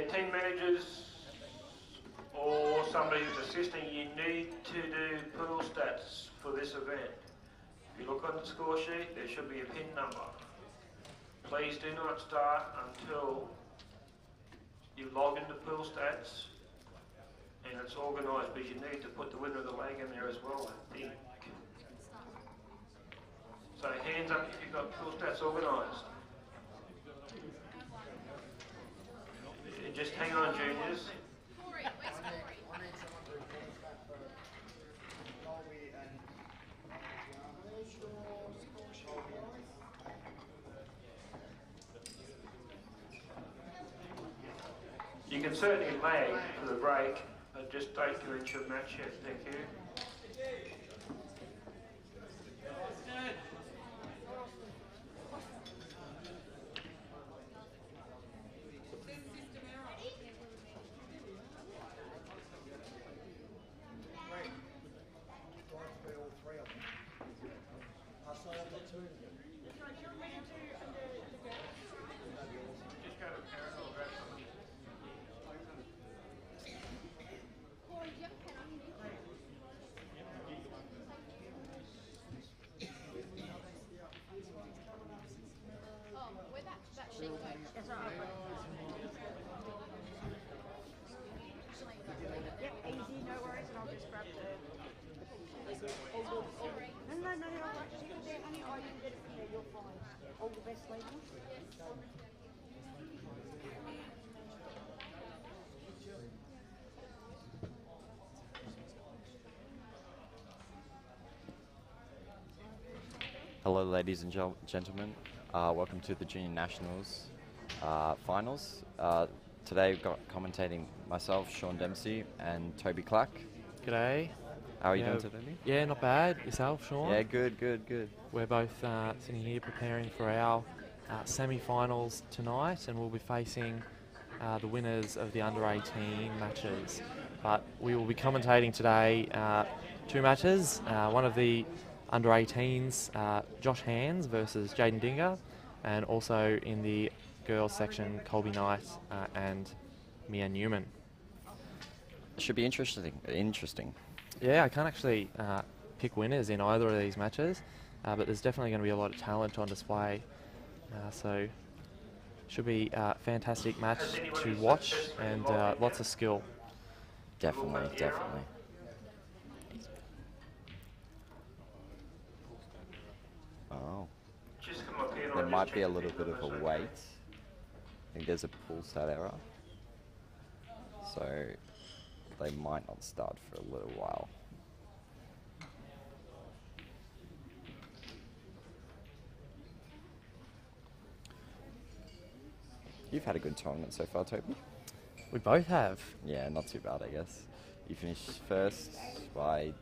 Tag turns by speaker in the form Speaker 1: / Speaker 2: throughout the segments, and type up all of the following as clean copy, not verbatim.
Speaker 1: Okay, team managers or somebody who's assisting, you need to do pool stats for this event. If you look on the score sheet, there should be a pin number. Please do not start until you log into pool stats and it's organised, because you need to put the winner of the leg in there as well, I think. So hands up if you've got pool stats organised. Just hang on, juniors. You can certainly lag for the break, but just don't go into your match yet. Thank you.
Speaker 2: Hello ladies and gentlemen, welcome to the Junior Nationals finals. Today we've got commentating myself, Sean Dempsey, and Toby Clack.
Speaker 3: G'day.
Speaker 2: How are you doing today?
Speaker 3: Yeah, not bad. Yourself, Sean?
Speaker 2: Yeah, good.
Speaker 3: We're both sitting here preparing for our semi-finals tonight, and we'll be facing the winners of the under-18 matches. But we will be commentating today 2 matches. One of the under-18s, Josh Hands versus Jaden Dinger, and also in the girls section, Colby Knight and Mia Newman.
Speaker 2: Should be interesting.
Speaker 3: Yeah, I can't actually pick winners in either of these matches, but there's definitely going to be a lot of talent on display. So should be a fantastic match to watch, and lots of skill.
Speaker 2: Definitely. Oh. There might be a little bit of a wait. I think there's a pull stat error. So they might not start for a little while. You've had a good tournament so far, Toby.
Speaker 3: We both have.
Speaker 2: Yeah, not too bad, I guess. You finished first by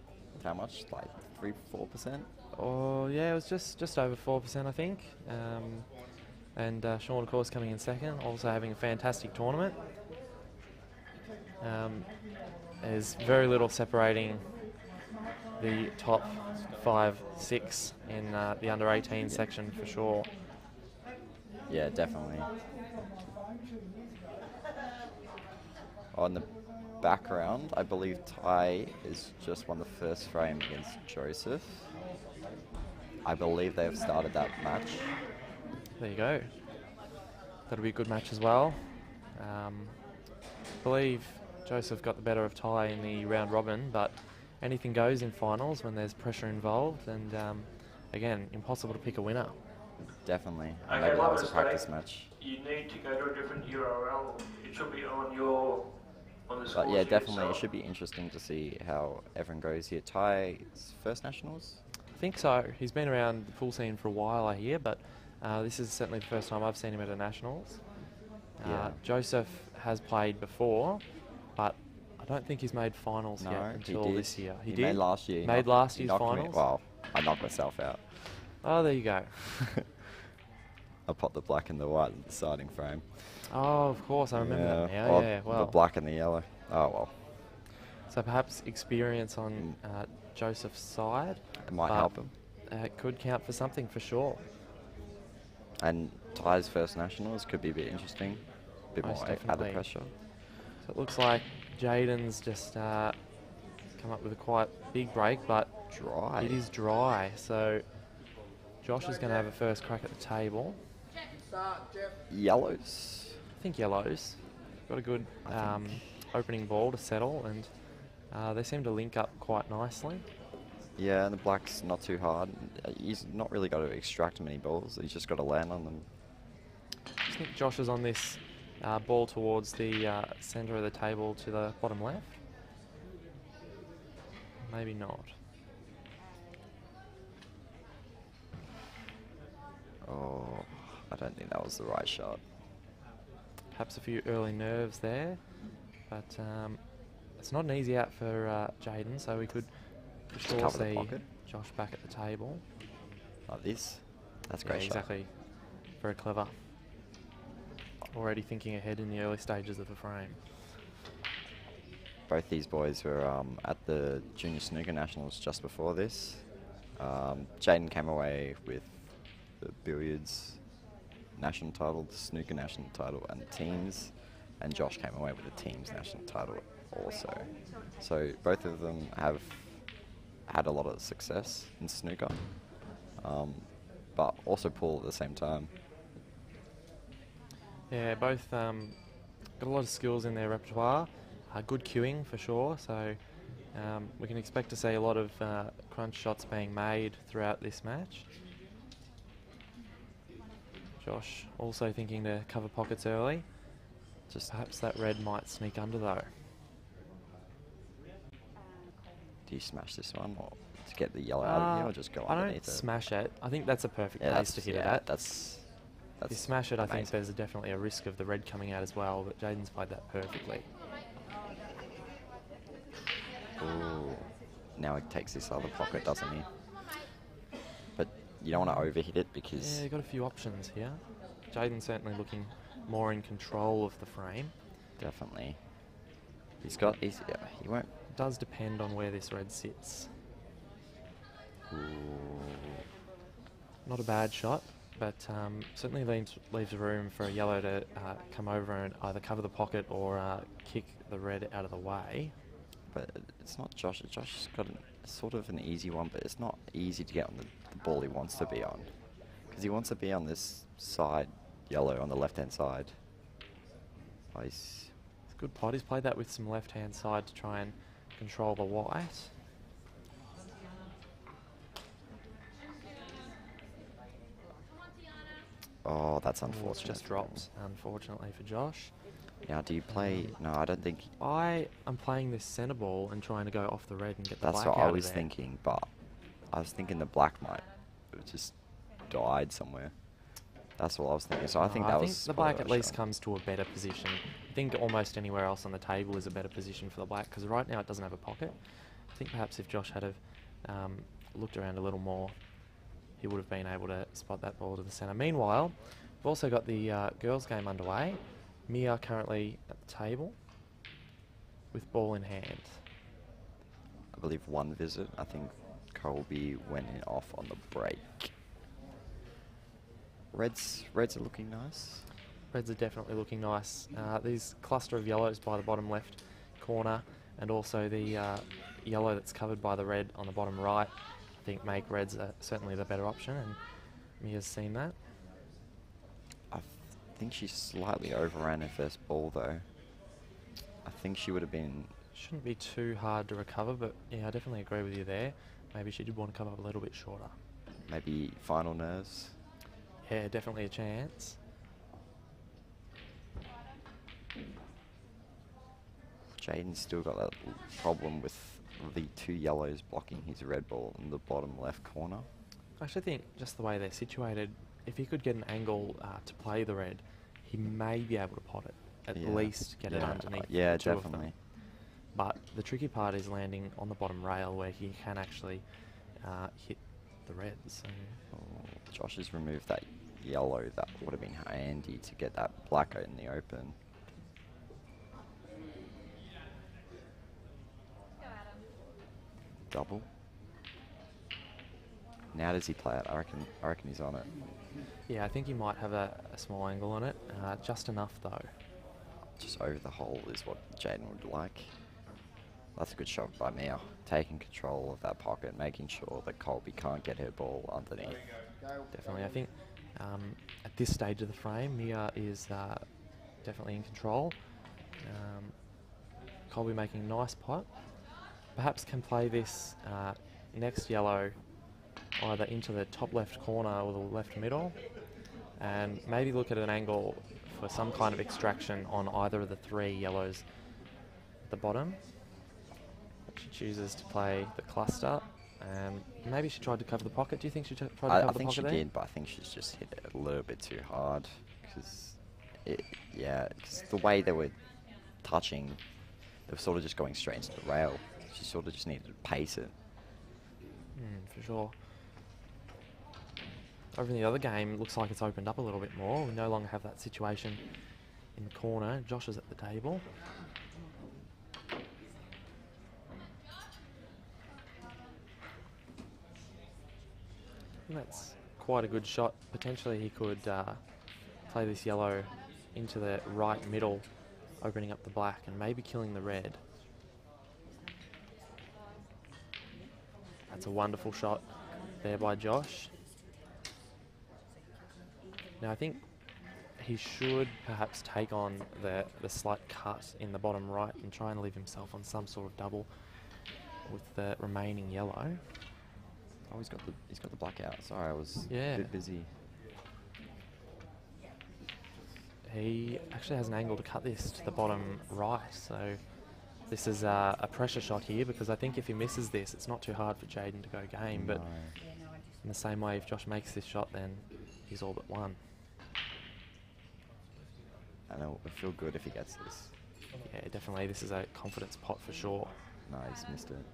Speaker 2: how much? Like 3-4%?
Speaker 3: Oh yeah, it was just over 4%, I think. And Sean, of course, coming in second, also having a fantastic tournament. There's very little separating the top 5-6 in the under-18 section for sure.
Speaker 2: Yeah, definitely. On the background, I believe Ty is just won the first frame against Joseph. I believe they have started that match.
Speaker 3: There you go. That'll be a good match as well. I believe Joseph got the better of Ty in the round robin, but anything goes in finals when there's pressure involved, and again, impossible to pick a winner.
Speaker 2: Definitely.
Speaker 1: Okay,
Speaker 2: maybe that was a practice match.
Speaker 1: You need to go to a different URL. It should be on the score
Speaker 2: But yeah,
Speaker 1: sheet
Speaker 2: definitely,
Speaker 1: itself.
Speaker 2: it should be interesting to see how everyone goes here. Ty's first nationals?
Speaker 3: I think so. He's been around the pool scene for a while, I hear, but this is certainly the first time I've seen him at a nationals.
Speaker 2: Yeah.
Speaker 3: Joseph has played before, but I don't think he's made finals yet until this year.
Speaker 2: He made last year.
Speaker 3: Made last
Speaker 2: he
Speaker 3: year's
Speaker 2: knocked
Speaker 3: finals?
Speaker 2: Me, well, I knocked myself out.
Speaker 3: Oh, there you go.
Speaker 2: I popped the black and the white in the starting frame.
Speaker 3: Oh, of course, I remember that now.
Speaker 2: Well,
Speaker 3: yeah, well.
Speaker 2: the black and the yellow. Oh, well.
Speaker 3: So perhaps experience on Joseph's side.
Speaker 2: It might help him.
Speaker 3: It could count for something for sure.
Speaker 2: And Ty's first nationals could be a bit interesting. bit more
Speaker 3: Most
Speaker 2: out of
Speaker 3: definitely.
Speaker 2: pressure.
Speaker 3: So it looks like Jaden's just come up with a quite big break, but
Speaker 2: Dry.
Speaker 3: it is dry. So Josh is going to have a first crack at the table.
Speaker 2: Yellows.
Speaker 3: I think yellows. Got a good opening ball to settle, and they seem to link up quite nicely.
Speaker 2: Yeah, and the black's not too hard. He's not really got to extract many balls. He's just got to land on them.
Speaker 3: I think Josh is on this ball towards the centre of the table to the bottom left. Maybe not.
Speaker 2: Oh, I don't think that was the right shot.
Speaker 3: Perhaps a few early nerves there, but it's not an easy out for Jaden, so we could for sure
Speaker 2: Cover the
Speaker 3: see
Speaker 2: pocket.
Speaker 3: Josh back at the table.
Speaker 2: Like this. That's a
Speaker 3: Yeah,
Speaker 2: great shot.
Speaker 3: exactly. Very clever. Already thinking ahead in the early stages of the frame.
Speaker 2: Both these boys were at the Junior Snooker Nationals just before this. Jaden came away with the billiards national title, the snooker national title, and the teams, and Josh came away with the teams national title also. So both of them have had a lot of success in snooker, but also pool at the same time.
Speaker 3: Yeah, both got a lot of skills in their repertoire. Good cueing for sure, so we can expect to see a lot of crunch shots being made throughout this match. Josh also thinking to cover pockets early. Just perhaps that red might sneak under though.
Speaker 2: Do you smash this one or to get the yellow out of here, or just go
Speaker 3: I
Speaker 2: underneath
Speaker 3: don't
Speaker 2: it?
Speaker 3: smash it. I think that's a perfect
Speaker 2: Yeah,
Speaker 3: place to hit it at.
Speaker 2: That's
Speaker 3: If you smash it, I think
Speaker 2: amazing.
Speaker 3: there's definitely a risk of the red coming out as well, but Jaden's played that perfectly.
Speaker 2: Ooh. Now he takes this other pocket, doesn't he? But you don't want to overhit it because...
Speaker 3: Yeah, you've got a few options here. Jaden's certainly looking more in control of the frame.
Speaker 2: Definitely. Yeah, he won't...
Speaker 3: It does depend on where this red sits.
Speaker 2: Ooh.
Speaker 3: Not a bad shot, but certainly leaves room for a yellow to come over and either cover the pocket or kick the red out of the way.
Speaker 2: But it's not Josh. Josh's got sort of an easy one, but it's not easy to get on the ball he wants to be on. Because he wants to be on this side, yellow, on the left-hand side. Oh,
Speaker 3: It's a good pot. He's played that with some left-hand side to try and control the white.
Speaker 2: oh, that's
Speaker 3: It
Speaker 2: unfortunate.
Speaker 3: just drops, unfortunately for Josh.
Speaker 2: Now, do you play... No, I don't think...
Speaker 3: I am playing this centre ball and trying to go off the red and get the
Speaker 2: That's
Speaker 3: black
Speaker 2: what
Speaker 3: out
Speaker 2: I
Speaker 3: of
Speaker 2: was
Speaker 3: there.
Speaker 2: thinking, but I was thinking the black might have just died somewhere. That's what I was thinking. So I think
Speaker 3: No,
Speaker 2: that
Speaker 3: I
Speaker 2: was...
Speaker 3: think the
Speaker 2: probably
Speaker 3: black at
Speaker 2: what I
Speaker 3: least
Speaker 2: shot.
Speaker 3: comes to a better position. I think almost anywhere else on the table is a better position for the black, because right now it doesn't have a pocket. I think perhaps if Josh had have looked around a little more, he would have been able to spot that ball to the centre. Meanwhile, we've also got the girls' game underway. Mia currently at the table with ball in hand.
Speaker 2: I believe one visit. I think Colby went in off on the break. Reds are looking nice.
Speaker 3: Reds are definitely looking nice. These cluster of yellows by the bottom left corner, and also the yellow that's covered by the red on the bottom right, I think make reds certainly the better option, and Mia's seen that.
Speaker 2: I think she slightly overran her first ball though. I think she would have been...
Speaker 3: Shouldn't be too hard to recover, but yeah, I definitely agree with you there. Maybe she did want to come up a little bit shorter.
Speaker 2: maybe final nerves.
Speaker 3: Yeah, definitely a chance.
Speaker 2: Jaden's still got that problem with the two yellows blocking his red ball in the bottom left corner.
Speaker 3: I actually think just the way they're situated, if he could get an angle to play the red, he may be able to pot it. At
Speaker 2: Yeah.
Speaker 3: least get it underneath
Speaker 2: Yeah,
Speaker 3: the two of them.
Speaker 2: definitely.
Speaker 3: But the tricky part is landing on the bottom rail where he can actually hit the reds. So
Speaker 2: Oh, Josh has removed that yellow. That would have been handy to get that black out in the open. Double. Now does he play it? I reckon he's on it.
Speaker 3: yeah, I think he might have a small angle on it. Just enough though.
Speaker 2: just over the hole is what Jaden would like. That's a good shot by Mia, taking control of that pocket, making sure that Colby can't get her ball underneath.
Speaker 3: Definitely. I think at this stage of the frame, Mia is definitely in control. Colby making a nice pot. Perhaps can play this next yellow either into the top left corner or the left middle, and maybe look at an angle for some kind of extraction on either of the 3 yellows at the bottom. She chooses to play the cluster, and maybe she tried to cover the pocket. Do you think she tried to cover the pocket there?
Speaker 2: I think she did, but I think she's just hit it a little bit too hard, because the way they were touching, they were sort of just going straight into the rail. She sort of just needed to pace it.
Speaker 3: For sure. Over in the other game, it looks like it's opened up a little bit more. We no longer have that situation in the corner. Josh is at the table. And that's quite a good shot. Potentially he could play this yellow into the right middle, opening up the black and maybe killing the red. That's a wonderful shot there by Josh. Now I think he should perhaps take on the slight cut in the bottom right and try and leave himself on some sort of double with the remaining yellow.
Speaker 2: Oh, he's got the black out. Sorry, I was
Speaker 3: Yeah.
Speaker 2: a bit busy.
Speaker 3: He actually has an angle to cut this to the bottom right, so this is a pressure shot here, because I think if he misses this, it's not too hard for Jaden to go game, but in the same way, if Josh makes this shot, then he's all but won.
Speaker 2: I know, it would feel good if he gets this.
Speaker 3: Yeah, definitely. This is a confidence pot for sure.
Speaker 2: No, he's missed it.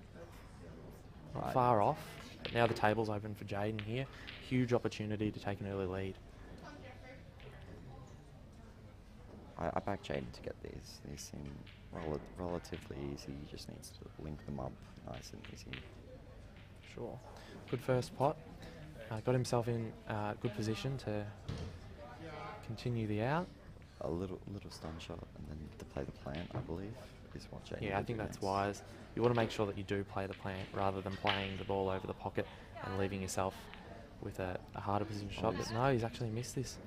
Speaker 3: Not
Speaker 2: Right.
Speaker 3: far off, but now the table's open for Jaden here. Huge opportunity to take an early lead.
Speaker 2: I back Jaden to get these. These seem relatively easy. He just needs to link them up nice and easy.
Speaker 3: Sure. Good first pot. Got himself in good position to continue the out.
Speaker 2: A little stun shot and then to play the plant, I believe, is what Jaden
Speaker 3: Yeah, I
Speaker 2: did
Speaker 3: think that's
Speaker 2: next.
Speaker 3: wise. You want to make sure that you do play the plant rather than playing the ball over the pocket and leaving yourself with a harder position shot. But no, he's actually missed this.